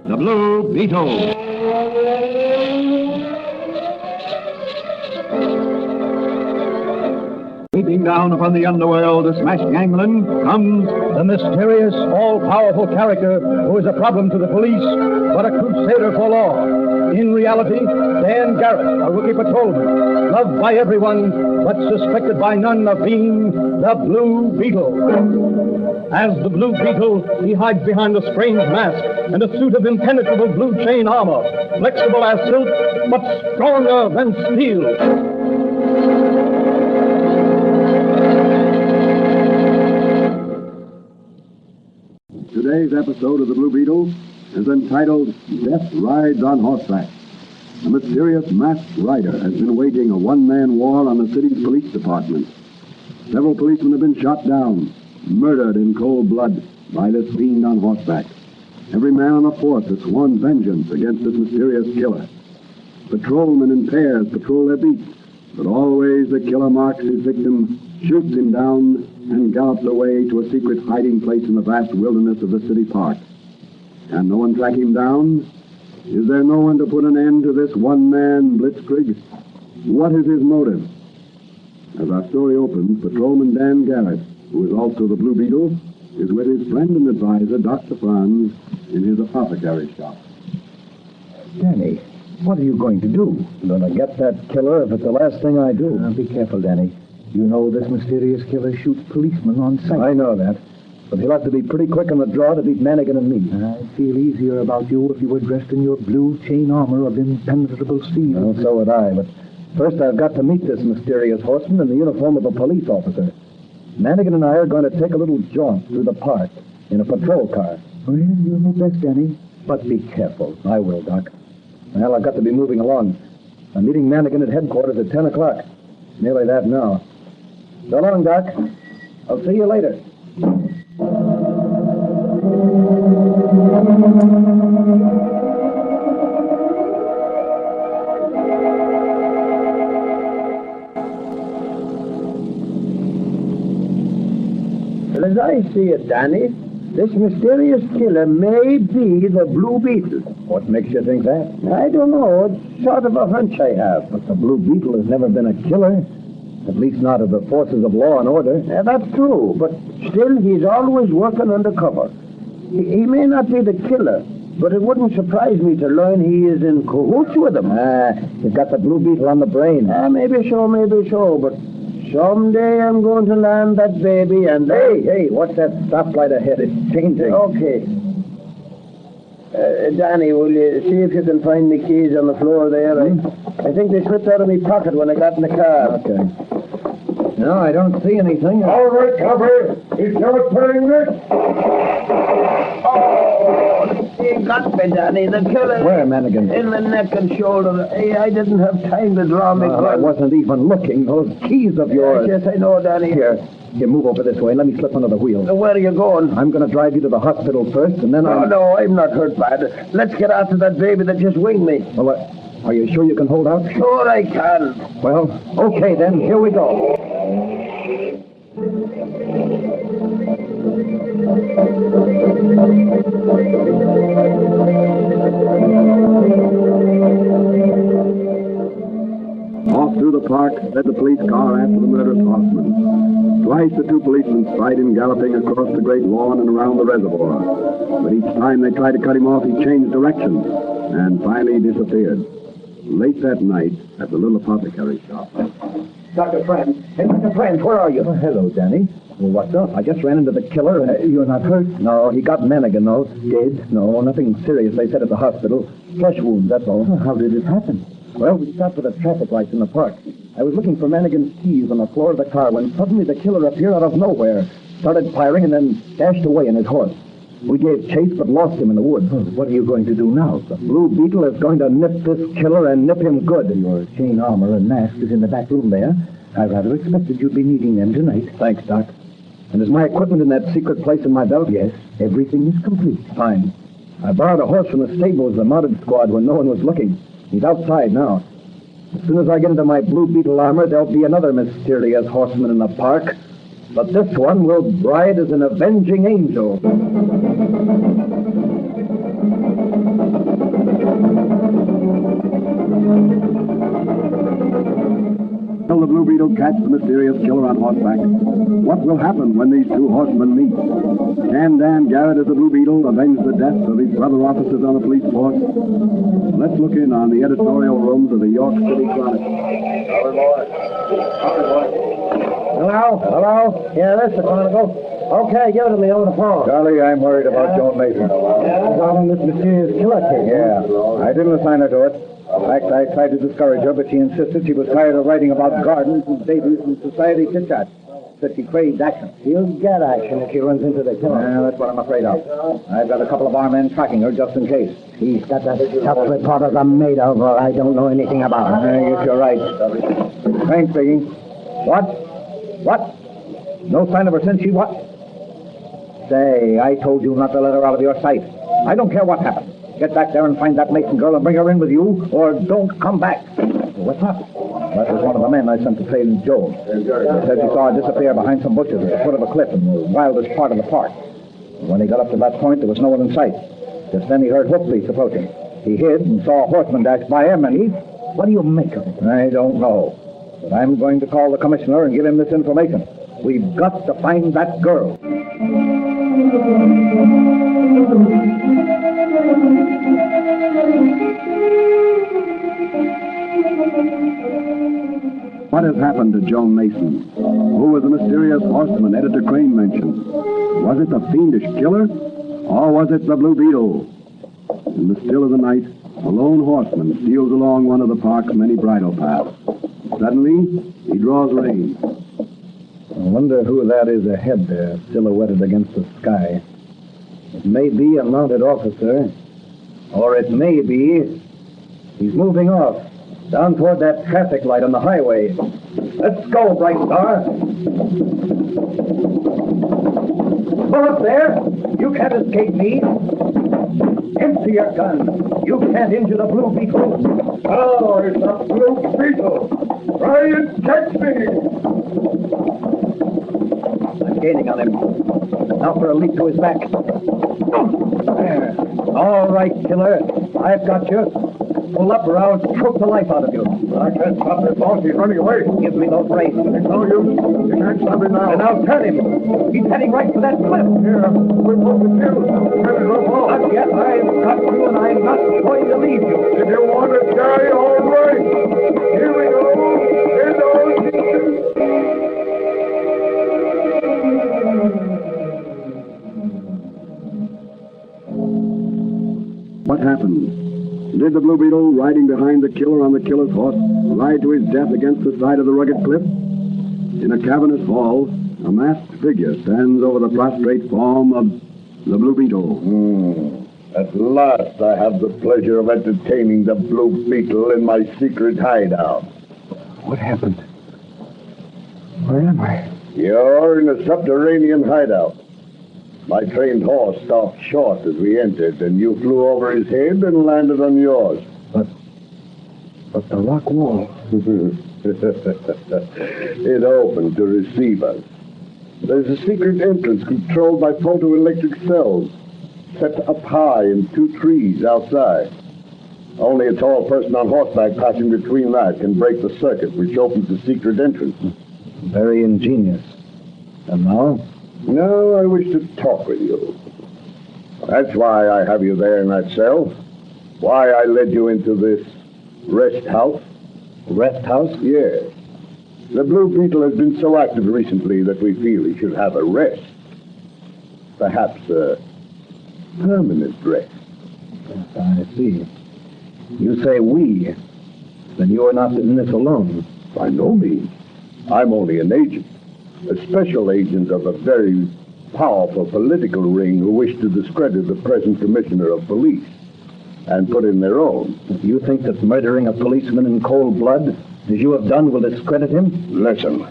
The Blue Beetle. Sweeping down upon the underworld to smash gangland comes the mysterious, all-powerful character who is a problem to the police, but a crusader for law. In reality, Dan Garrett, a rookie patrolman, loved by everyone, but suspected by none of being the Blue Beetle. As the Blue Beetle, he hides behind a strange mask and a suit of impenetrable blue chain armor, flexible as silk, but stronger than steel. Today's episode of The Blue Beetle is entitled Death Rides on Horseback. A mysterious masked rider has been waging a one-man war on the city's police department. Several policemen have been shot down, murdered in cold blood by this fiend on horseback. Every man on the force has sworn vengeance against this mysterious killer. Patrolmen in pairs patrol their beats, but always the killer marks his victim, shoots him down, and gallops away to a secret hiding place in the vast wilderness of the city park. Can no one track him down? Is there no one to put an end to this one-man blitzkrieg? What is his motive? As our story opens, Patrolman Dan Garrett, who is also the Blue Beetle, is with his friend and advisor, Dr. Franz, in his apothecary shop. Danny, what are you going to do? I'm going to get that killer if it's the last thing I do. Be careful, Danny. You know this mysterious killer shoots policemen on sight. I know that. But he'll have to be pretty quick on the draw to beat Manigan and me. I'd feel easier about you if you were dressed in your blue chain armor of impenetrable steel. Well, so would I, but first I've got to meet this mysterious horseman in the uniform of a police officer. Manigan and I are going to take a little jaunt through the park in a patrol car. Well, you'll know best, Danny. But be careful. I will, Doc. Well, I've got to be moving along. I'm meeting Manigan at headquarters at 10 o'clock. Nearly that now. So long, Doc. I'll see you later. Well, as I see it, Danny, this mysterious killer may be the Blue Beetle. What makes you think that? I don't know. It's sort of a hunch I have. But the Blue Beetle has never been a killer. At least not of the forces of law and order. Yeah, that's true, but still he's always working undercover. He may not be the killer, but it wouldn't surprise me to learn he is in cahoots with him. You've got the Blue Beetle on the brain. Maybe so, but someday I'm going to land that baby and... Hey, what's that stoplight ahead? It's changing. Okay. Danny, will you see if you can find the keys on the floor there? I think they slipped out of my pocket when I got in the car. Okay. No, I don't see anything. All right, cover. You start putting this. Oh, he got me, Danny. The killer. Where, Manigan? In the neck and shoulder. I didn't have time to draw my gun. I wasn't even looking. Those keys of yours. Yes, I know, Danny. Here, move over this way. Let me slip under the wheel. Where are you going? I'm going to drive you to the hospital first, and then No, I'm not hurt bad. Let's get after that baby that just winged me. Well, are you sure you can hold out? Sure I can. Well, okay then. Here we go. Off through the park sped the police car after the murderous horseman. Twice the two policemen spied him galloping across the great lawn and around the reservoir. But each time they tried to cut him off, he changed direction and finally disappeared. Late that night, at the little apothecary shop. Dr. Franz. Hey, Dr. Franz, where are you? Oh, hello, Danny. Well, what's up? I just ran into the killer. You're not hurt? No, he got Manigan, though. Dead? No, nothing serious, they said at the hospital. Flesh wounds, that's all. How did it happen? Well, we stopped for the traffic lights in the park. I was looking for Manigan's keys on the floor of the car when suddenly the killer appeared out of nowhere, started firing, and then dashed away in his horse. We gave chase, but lost him in the woods. Oh, what are you going to do now? The Blue Beetle is going to nip this killer and nip him good. Your chain armor and mask is in the back room there. I rather expected you'd be needing them tonight. Thanks, Doc. And is my equipment in that secret place in my belt? Yes, everything is complete. Fine. I borrowed a horse from the stables, the mounted squad, when no one was looking. He's outside now. As soon as I get into my Blue Beetle armor, there'll be another mysterious horseman in the park. But this one will ride as an avenging angel. Will the Blue Beetle catch the mysterious killer on horseback? What will happen when these two horsemen meet? Can Dan Garrett as the Blue Beetle avenge the death of his brother officers on the police force? Let's look in on the editorial rooms of the York City Chronicle. Hello? Hello? Yeah, that's the Chronicle. Okay, give it to me over the phone. Charlie, I'm worried about Joan Mason. About on this mysterious killer case. Yeah, I didn't assign her to it. In fact, I tried to discourage her, but she insisted she was tired of writing about gardens and babies and society chit-chat. Said she craved action. She'll get action if she runs into the killer. Yeah, that's what I'm afraid of. I've got a couple of our men tracking her just in case. She's got that stuff reporters are made of, or I don't know anything about her. I guess you're right. Crane speaking. What? No sign of her since she what? Say, I told you not to let her out of your sight. I don't care what happens. Get back there and find that Mason girl and bring her in with you, or don't come back. What's up? That was one of the men I sent to train Joe. He said he saw her disappear behind some bushes at the foot of a cliff in the wildest part of the park. When he got up to that point, there was no one in sight. Just then he heard hoofbeats approaching. He hid and saw a horseman dash by him, and he... What do you make of it? I don't know. But I'm going to call the commissioner and give him this information. We've got to find that girl. What has happened to Joan Mason? Who was the mysterious horseman Editor Crane mentioned? Was it the fiendish killer, or was it the Blue Beetle? In the still of the night, a lone horseman steals along one of the park's many bridle paths. Suddenly, he draws rein. I wonder who that is ahead there, silhouetted against the sky. It may be a mounted officer, or it may be he's moving off, down toward that traffic light on the highway. Let's go, Bright Star. Pull up there. You can't escape me. Empty your gun. You can't injure the Blue Beetle. Oh, it's a Blue Beetle. Try and catch me. I'm gaining on him. Now for a leap to his back. There. All right, killer. I've got you. Pull up or I'll choke the life out of you. I can't stop this boss. He's running away. Give me those reins. It's no use. You can't stop him now. And I'll turn him. He's heading right for that cliff. Here, we're both in you. Turn it up off. Not yet. I've got you, and I'm not going to leave you. If you want to die, all right. Here we go. Here goes. What happened? Did the Blue Beetle, riding behind the killer on the killer's horse, ride to his death against the side of the rugged cliff? In a cavernous hall, a masked figure stands over the prostrate form of the Blue Beetle. At last I have the pleasure of entertaining the Blue Beetle in my secret hideout. What happened? Where am I? You're in a subterranean hideout. My trained horse stopped short as we entered, and you flew over his head and landed on yours. But the rock wall. It opened to receive us. There's a secret entrance controlled by photoelectric cells, set up high in 2 trees outside. Only a tall person on horseback passing between that can break the circuit which opens the secret entrance. Very ingenious. And now? Now I wish to talk with you. That's why I have you there in that cell. Why I led you into this rest house. Rest house? Yes. The Blue Beetle has been so active recently that we feel he should have a rest. Perhaps a permanent rest. Yes, I see. You say we. Then you are not in this alone. By no means. I'm only an agent. A special agent of a very powerful political ring who wish to discredit the present commissioner of police and put in their own. You think that murdering a policeman in cold blood, as you have done, will discredit him? Listen.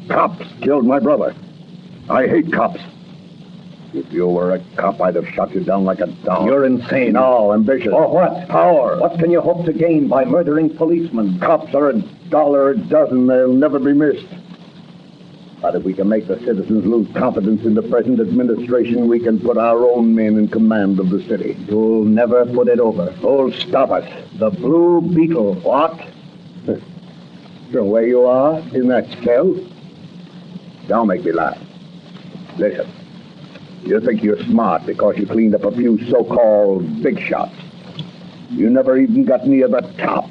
Cops killed my brother. I hate cops. If you were a cop, I'd have shot you down like a dog. You're insane. No, ambitious. For what? Power. What can you hope to gain by murdering policemen? Cops are $1 a dozen. They'll never be missed. But if we can make the citizens lose confidence in the present administration, we can put our own men in command of the city. You'll never put it over. Who'll stop us? The Blue Beetle. What? So where you are, in that cell? Don't make me laugh. Listen. You think you're smart because you cleaned up a few so-called big shots. You never even got near the top.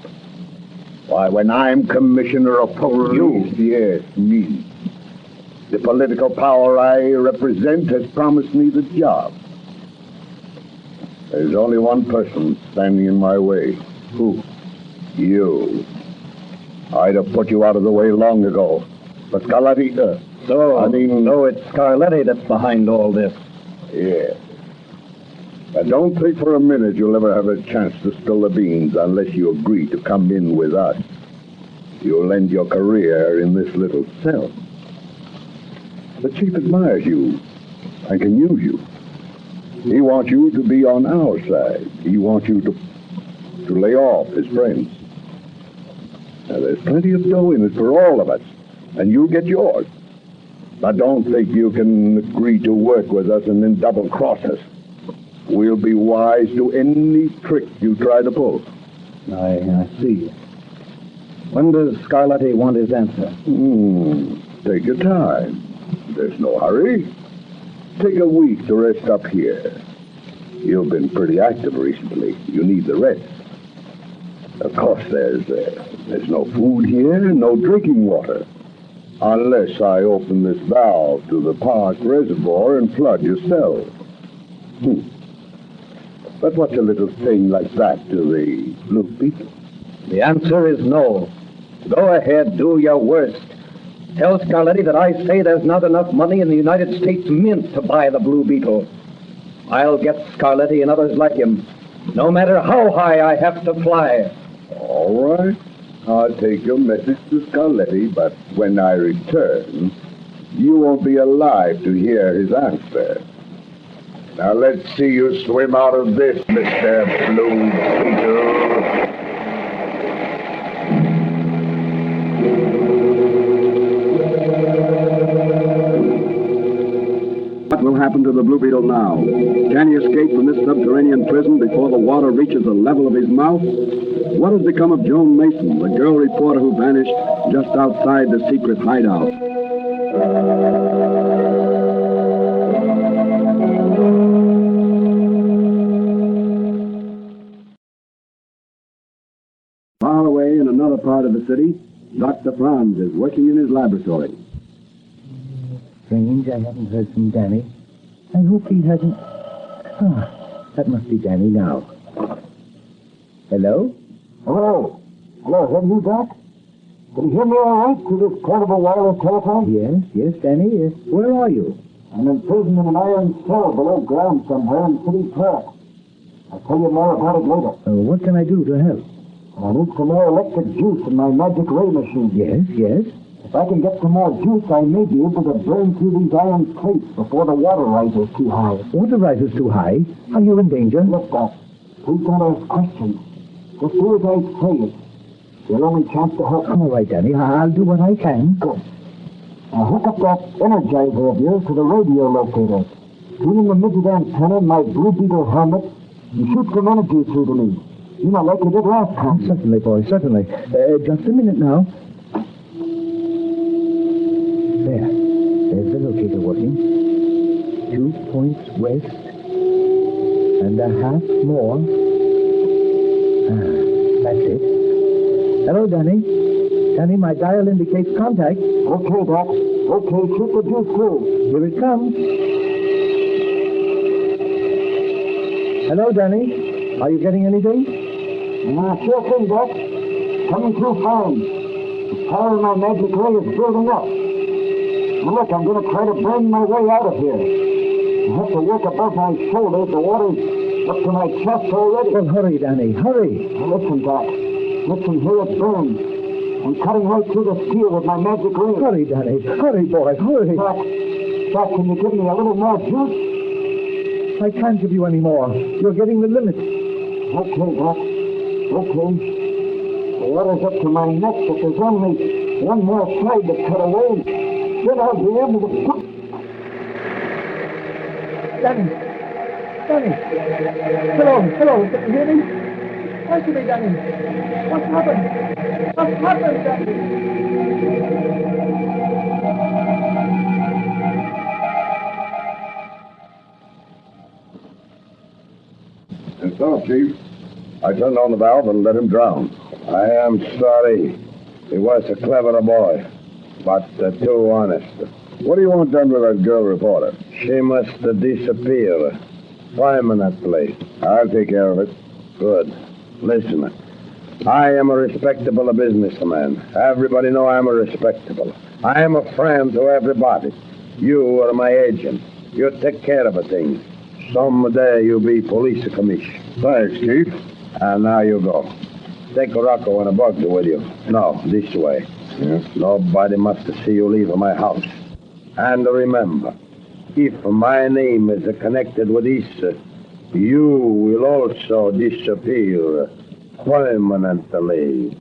Why, when I'm commissioner of police... Yes, me. The political power I represent has promised me the job. There's only one person standing in my way. Who? You. I'd have put you out of the way long ago. But Scarlatti... So it's Scarlatti that's behind all this. Yeah. I don't think for a minute you'll ever have a chance to spill the beans unless you agree to come in with us. You'll end your career in this little cell. The chief admires you and can use you. He wants you to be on our side. He wants you to lay off his friends. Now, there's plenty of dough in it for all of us, and you'll get yours. But don't think you can agree to work with us and then double-cross us. We'll be wise to any trick you try to pull. I see. When does Scarlatti want his answer? Take your time. There's no hurry. Take a week to rest up here. You've been pretty active recently. You need the rest. Of course, there's no food here, no drinking water. Unless I open this valve to the park reservoir and flood your cell. But what's a little thing like that to the Blue Beetle? The answer is no. Go ahead, do your worst. Tell Scarlatti that I say there's not enough money in the United States Mint to buy the Blue Beetle. I'll get Scarlatti and others like him, no matter how high I have to fly. All right. I'll take your message to Scarlatti, but when I return, you won't be alive to hear his answer. Now let's see you swim out of this, Mr. Blue Beetle. What will happen to the Blue Beetle now? Can he escape from this subterranean prison before the water reaches the level of his mouth? What has become of Joan Mason, the girl reporter who vanished just outside the secret hideout? Far away in another part of the city, Dr. Franz is working in his laboratory. Strange, I haven't heard from Danny. I hope he hasn't... that must be Danny now. Hello? Hello, have you Doc? Can you hear me all right through this portable wireless telephone? Yes, Danny. Where are you? I'm imprisoned in an iron cell below ground somewhere in City Park. I'll tell you more about it later. What can I do to help? I need some more electric juice in my magic ray machine. Yes. If I can get some more juice, I may be able to burn through these iron plates before the water rises too high. Water rises too high? Are you in danger? Look, Doc, please don't ask questions. Just do as I say. It's your only chance to help me. All right, Danny. I'll do what I can. Good. Now hook up that energizer of yours to the radio locator. Tune in the midget antenna in my Blue Beetle helmet and shoot some energy through to me. You know, like you did last time. Certainly, boy, certainly. Just a minute now. There's the locator working. 2 points west and a half more. That's it. Hello, Danny. Danny, my dial indicates contact. Okay, Doc. Okay, shoot the juice through. Here it comes. Hello, Danny. Are you getting anything? Sure thing, Doc. Coming through fine. The power of my magic ray is building up. Now look, I'm going to try to burn my way out of here. I have to work above my shoulders. The water's up to my chest already. Well, hurry, Danny, hurry. Now, listen, Doc. Listen, here it burns. I'm cutting right through the steel with my magic ray. Hurry, Danny. Hurry, boy, hurry. Doc, can you give me a little more juice? I can't give you any more. You're getting the limit. Okay, Doc. Okay. The water's up to my neck, but there's only one more thread to cut away. Then I'll be able to put... Danny! Danny! Hello! Can you hear me? Answer me, Danny! What's happened? What's happened, Danny? And so, Chief, I turned on the valve and let him drown. I am sorry. He was a clever boy, but too honest. What do you want done with that girl reporter? She must disappear permanently. I'll take care of it. Good. Listen, I am a respectable businessman. Everybody know I'm a respectable. I am a friend to everybody. You are my agent. You take care of things. Someday you'll be police commissioner. Thanks, Chief. And now you go. Take Rocco and a buggy with you. No, this way. Yes. Nobody must see you leave my house. And remember, if my name is connected with this, you will also disappear permanently.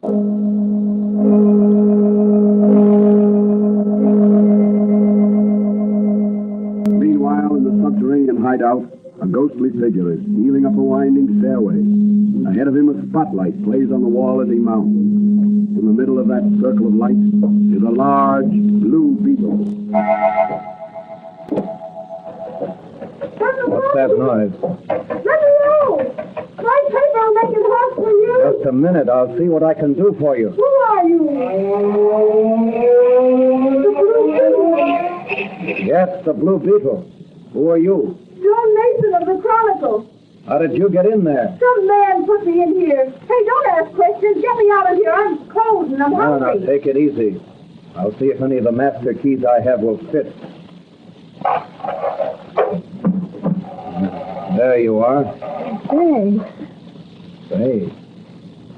Meanwhile, in the subterranean hideout, a ghostly figure is stealing up a winding stairway. Ahead of him, a spotlight plays on the wall as he mounts. In the middle of that circle of light is a large blue beetle. What's that noise? Let me know! My paper will make it hot for you! Just a minute. I'll see what I can do for you. Who are you? The Blue Beetle. Yes, the Blue Beetle. Who are you? John Mason of the Chronicle. How did you get in there? Some man put me in here. Hey, don't ask questions. Get me out of here. I'm cold and I'm hungry. No, take it easy. I'll see if any of the master keys I have will fit. There you are. Thanks. Say,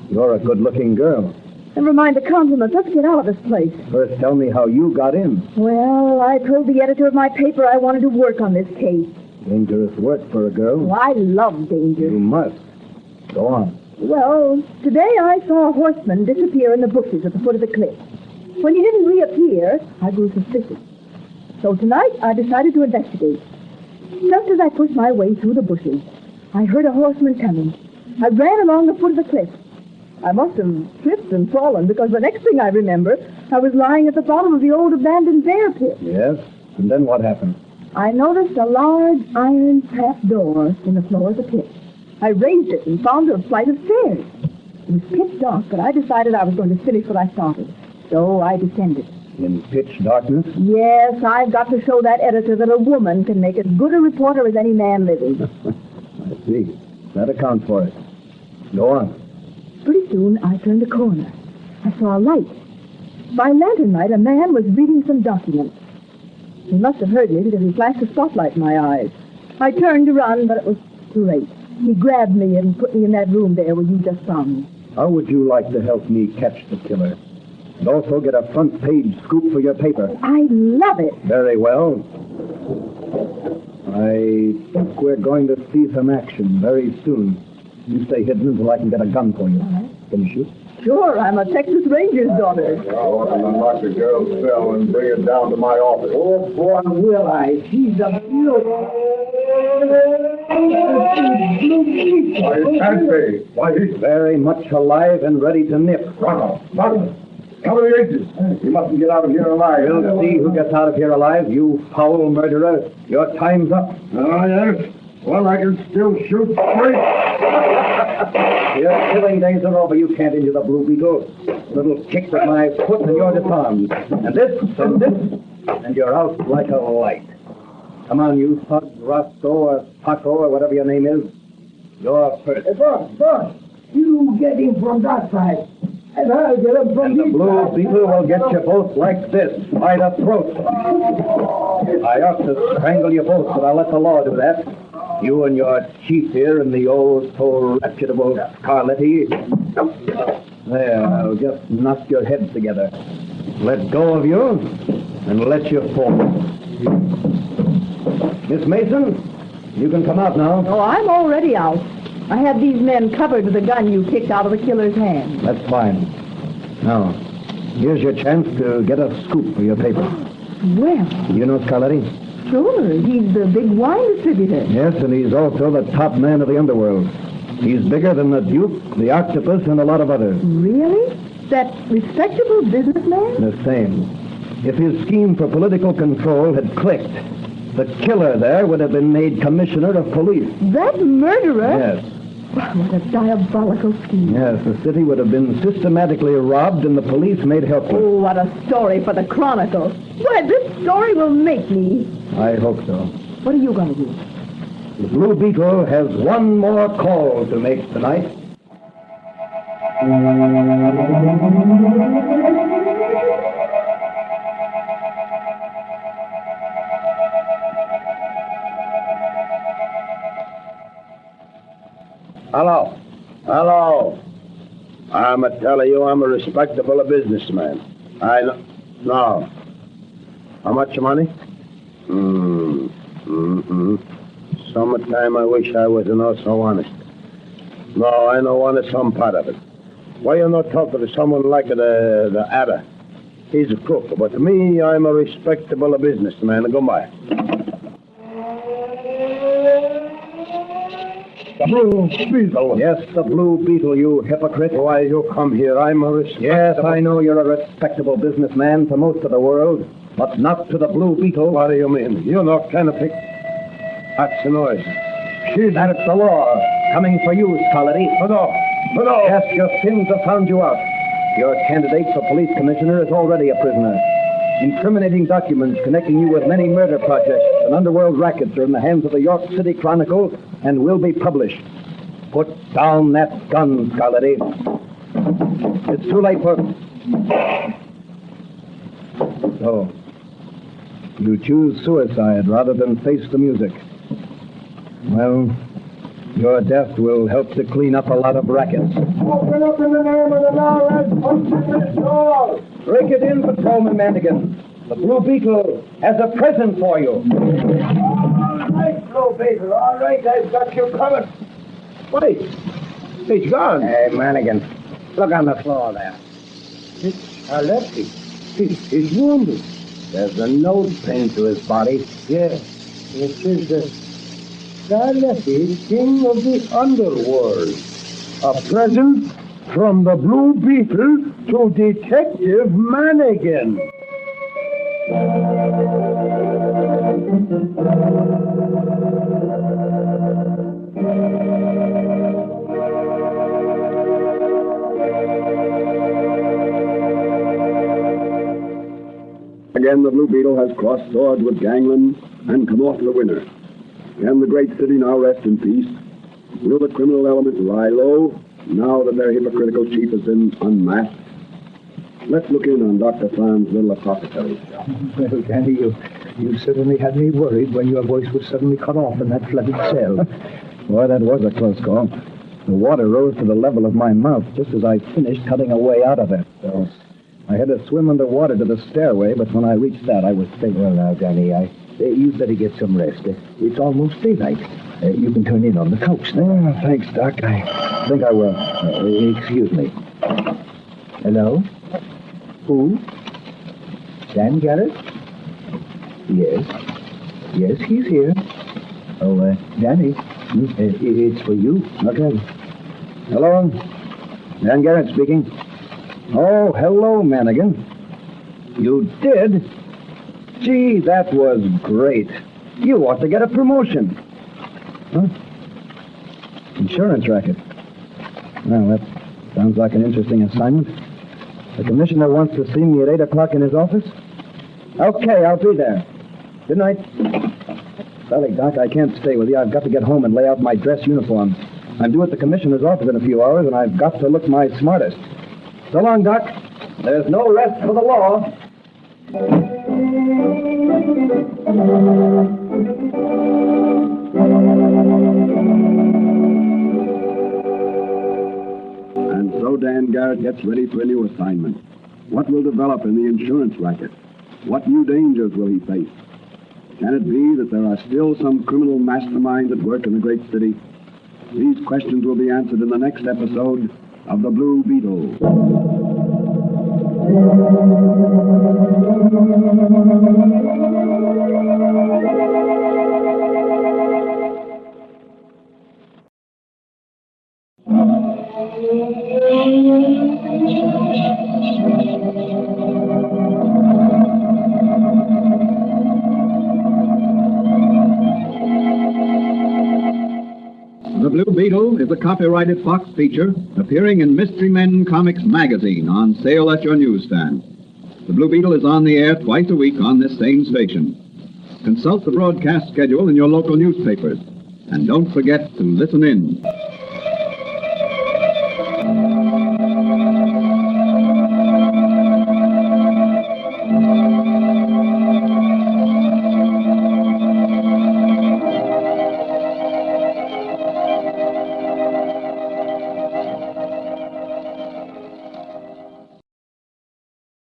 you're a good-looking girl. Never mind the compliments. Let's get out of this place. First, tell me how you got in. Well, I told the editor of my paper I wanted to work on this case. Dangerous work for a girl. Oh, I love danger. You must. Go on. Well, today I saw a horseman disappear in the bushes at the foot of the cliff. When he didn't reappear, I grew suspicious. So tonight I decided to investigate. Just as I pushed my way through the bushes, I heard a horseman coming. I ran along the foot of the cliff. I must have tripped and fallen because the next thing I remember, I was lying at the bottom of the old abandoned bear pit. Yes? And then what happened? I noticed a large iron trap door in the floor of the pit. I raised it and found a flight of stairs. It was pitch dark, but I decided I was going to finish what I started. So I descended. In pitch darkness? Yes, I've got to show that editor that a woman can make as good a reporter as any man living. I see. That accounts for it. Go on. Pretty soon, I turned a corner. I saw a light. By lantern light, a man was reading some documents. He must have heard me because he flashed a spotlight in my eyes. I turned to run, but it was too late. He grabbed me and put me in that room there where you just found me. How would you like to help me catch the killer? And also get a front-page scoop for your paper. I love it. Very well. I think we're going to see some action very soon. You stay hidden until I can get a gun for you. Can you shoot? Sure, I'm a Texas Ranger's daughter. I'll unlock the girl's cell and bring her down to my office. Oh, boy, will I. She's a beautiful. Why, it can't be. Why, he's... Very much alive and ready to nip. Rocco! Cover the exit. You mustn't get out of here alive. We'll see who gets out of here alive, you foul murderer. Your time's up. Oh, yes? Well, I can still shoot straight. Your killing days are over. You can't injure the Blue Beetle. Little kick with my foot and you're disarmed. And this, and you're out like a light. Come on, you thug, Roscoe or Paco or whatever your name is. You're first. Hey, boss, you get him from that side. And I'll get him from And the Blue Beetle will get you both like this, by the throat. I ought to strangle you both, but I'll let the law do that. You and your chief here and the old so reputable Scarletti. There, I'll just knock your heads together. Let go of you, and let you fall. Miss Mason, You can come out now. Oh, I'm already out. I had these men covered with the gun you kicked out of the killer's hand. That's fine. Now, here's your chance to get a scoop for your paper. Well, You know Scarletti? sure. He's the big wine distributor. Yes, and he's also the top man of the underworld. He's bigger than the Duke, the Octopus, and a lot of others. Really? That respectable businessman? The same. If his scheme for political control had clicked, the killer there would have been made commissioner of police. That murderer? Yes. What a diabolical scheme. Yes, the city would have been systematically robbed and the police made helpless. Oh, what a story for the Chronicle. Why, this story will make me. I hope so. What are you going to do? The Blue Beetle has one more call to make tonight. Hello. Hello. I'm telling you, I'm a respectable businessman. No. How much money? Summertime, I wish I was not so honest. No, I don't want some part of it. Why you not talking to someone like the Adder? He's a crook, but me, I'm a respectable businessman. Goodbye. The Blue Beetle. Yes, the Blue Beetle, you hypocrite. Why you come here? I'm a respectable... Yes, I know you're a respectable businessman to most of the world, but not to the Blue Beetle. What do you mean? You know, kind of pick... That's the noise. That's the law. Coming for you, Scarletti. No. Yes, your sins have found you out. Your candidate for police commissioner is already a prisoner. Incriminating documents connecting you with many murder projects and underworld rackets are in the hands of the York City Chronicle and will be published. Put down that gun, Scarletti. It's too late for... So, you choose suicide rather than face the music. Well, your death will help to clean up a lot of rackets. Open up in the name of the law and punch this door. Break it in, Patrolman Mandigan. The Blue Beetle has a present for you. All right, Blue Beetle. All right, I've got you covered. Wait. He's gone. Hey, Mannigan, look on the floor there. It's a lefty. He's wounded. There's a nose pinned to his body. Yeah. It is the Scarletti, king of the underworld. A present from the Blue Beetle to Detective Mannigan. Again, the Blue Beetle has crossed swords with gangland and come off the winner. Can the great city now rest in peace? Will the criminal element lie low now that their hypocritical chief has been unmasked? Let's look in on Dr. Fran's little apothecary shop. Well, Danny, you certainly had me worried when your voice was suddenly cut off in that flooded cell. Boy, that was a close call. The water rose to the level of my mouth just as I finished cutting a way out of it. So I had to swim underwater to the stairway, but when I reached that, I was safe. Well, now, Danny, you'd better get some rest. It's almost daylight. You can turn in on the couch now. Oh, thanks, Doc. I think I will. Excuse me. Hello? Who? Dan Garrett? Yes. Yes, he's here. Oh, Danny, it's for you. Okay. Hello? Dan Garrett speaking. Oh, hello, Mannigan. You did? Gee, that was great. You ought to get a promotion. Huh? Insurance racket. Well, that sounds like an interesting assignment. The commissioner wants to see me at 8 o'clock in his office? Okay, I'll be there. Good night. Sorry, Doc, I can't stay with you. I've got to get home and lay out my dress uniform. I'm due at the commissioner's office in a few hours, and I've got to look my smartest. So long, Doc. There's no rest for the law. And so Dan Garrett gets ready for a new assignment. What will develop in the insurance racket? What new dangers will he face? Can it be that there are still some criminal masterminds at work in the great city? These questions will be answered in the next episode of The Blue Beetle. The Blue Beetle is a copyrighted Fox feature appearing in Mystery Men Comics magazine on sale at your newsstand. The Blue Beetle is on the air twice a week on this same station. Consult the broadcast schedule in your local newspapers. And don't forget to listen in.